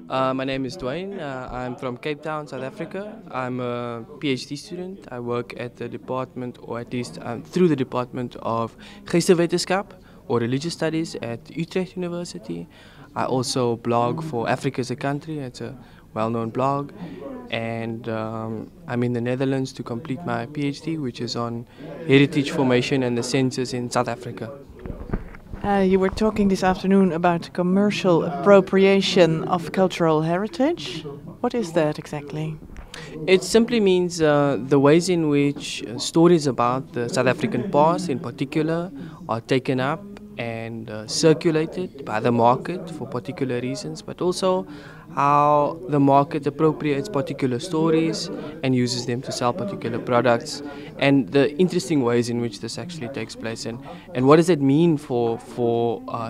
My name is Duane. I'm from Cape Town, South Africa. I'm a PhD student. I work at the department, or at least through the department of Geesteswetenskap or Religious Studies at Utrecht University. I also blog for Africa as a Country. It's a well-known blog. And I'm in the Netherlands to complete my PhD, which is on heritage formation and the census in South Africa. You were talking this afternoon about commercial appropriation of cultural heritage. What is that exactly? It simply means the ways in which stories about the South African past in particular are taken up and circulated by the market for particular reasons, but also how the market appropriates particular stories and uses them to sell particular products, and the interesting ways in which this actually takes place, and what does it mean for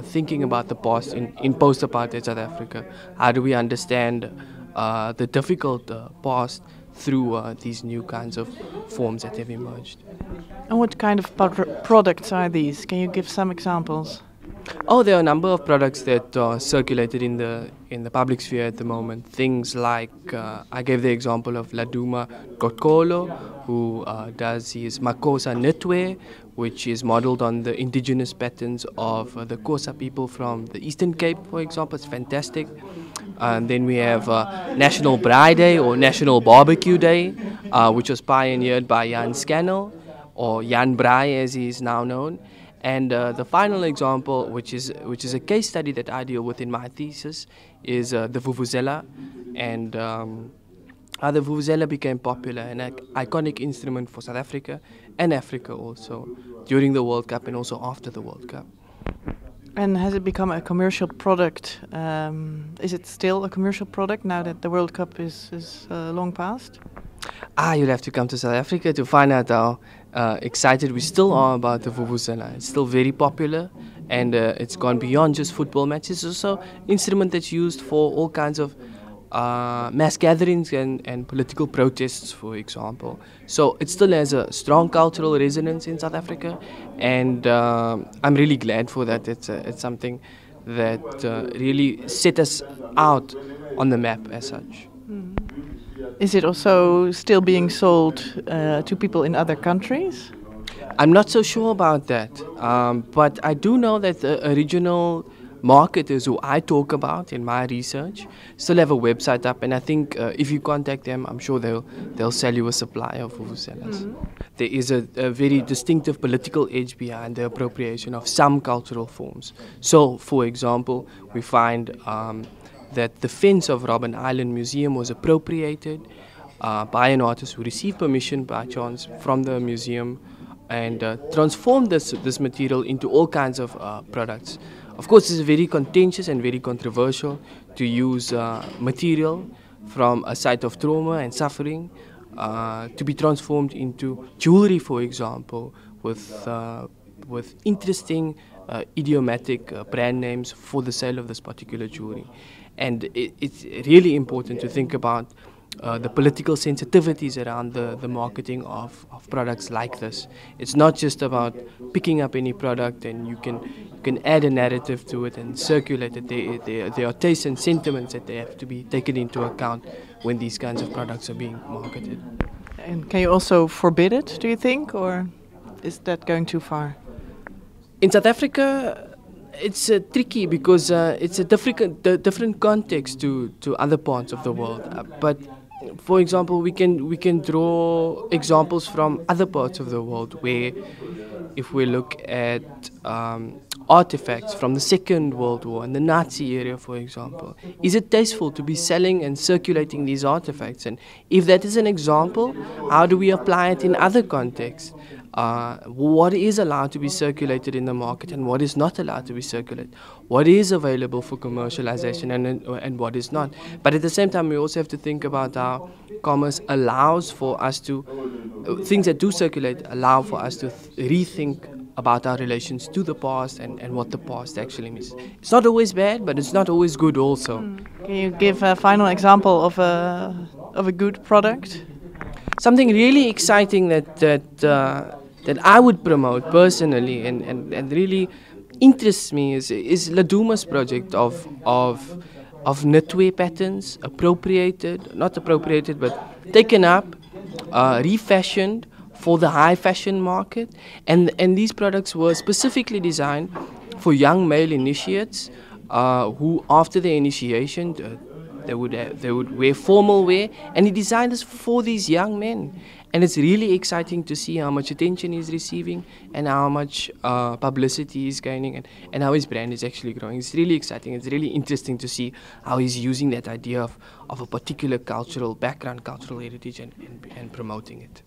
thinking about the past in post-apartheid South Africa. How do we understand the difficult past through these new kinds of forms that have emerged. And what kind of products are these? Can you give some examples? Oh, there are a number of products that are circulated in the public sphere at the moment. Things like, I gave the example of Laduma Kotkolo, who does his Makosa knitwear, which is modeled on the indigenous patterns of the Xhosa people from the Eastern Cape, for example. It's fantastic. And then we have National Braai Day or National Barbecue Day, which was pioneered by Jan Scannell, or Jan Braai as he is now known. And the final example, which is a case study that I deal with in my thesis, is the Vuvuzela. And how the Vuvuzela became popular, an iconic instrument for South Africa and Africa also, during the World Cup and also after the World Cup. And has it become a commercial product? Is it still a commercial product now that the World Cup is long past? You'll have to come to South Africa to find out how excited we still are about the Vuvuzela. It's still very popular, and it's gone beyond just football matches. It's also an instrument that's used for all kinds of mass gatherings and political protests, for example. So it still has a strong cultural resonance in South Africa, and I'm really glad for that. It's something that really set us out on the map as such. Is it also still being sold to people in other countries? I'm not so sure about that, but I do know that the original marketers who I talk about in my research still have a website up, and I think if you contact them, I'm sure they'll sell you a supply of vuvuzelas. There is a very distinctive political edge behind the appropriation of some cultural forms. So, for example, we find that the fence of Robben Island Museum was appropriated by an artist who received permission by chance from the museum and transformed this material into all kinds of products. Of course, it's very contentious and very controversial to use material from a site of trauma and suffering to be transformed into jewelry, for example, with interesting idiomatic brand names for the sale of this particular jewelry. And it's really important to think about the political sensitivities around the marketing of products like this. It's not just about picking up any product and you can add a narrative to it and circulate it. There are tastes and sentiments that they have to be taken into account when these kinds of products are being marketed. And can you also forbid it, do you think, or is that going too far? In South Africa, it's tricky because it's a different context to other parts of the world. But for example, we can draw examples from other parts of the world where, if we look at artifacts from the Second World War and the Nazi era, for example, is it tasteful to be selling and circulating these artifacts? And if that is an example, how do we apply it in other contexts? What is allowed to be circulated in the market and what is not allowed to be circulated? What is available for commercialization and what is not? But at the same time, we also have to think about how commerce allows for us to, things that do circulate allow for us to rethink about our relations to the past and what the past actually means. It's not always bad, but it's not always good also. Can you give a final example of a good product? Something really exciting that I would promote personally and really interests me is Laduma's project of of knitwear patterns, not appropriated, but taken up, refashioned for the high fashion market. And these products were specifically designed for young male initiates who, after their initiation, they would wear formal wear, and he designed this for these young men. And it's really exciting to see how much attention he's receiving and how much publicity he's gaining, and how his brand is actually growing. It's really exciting. It's really interesting to see how he's using that idea of a particular cultural background, cultural heritage, and promoting it.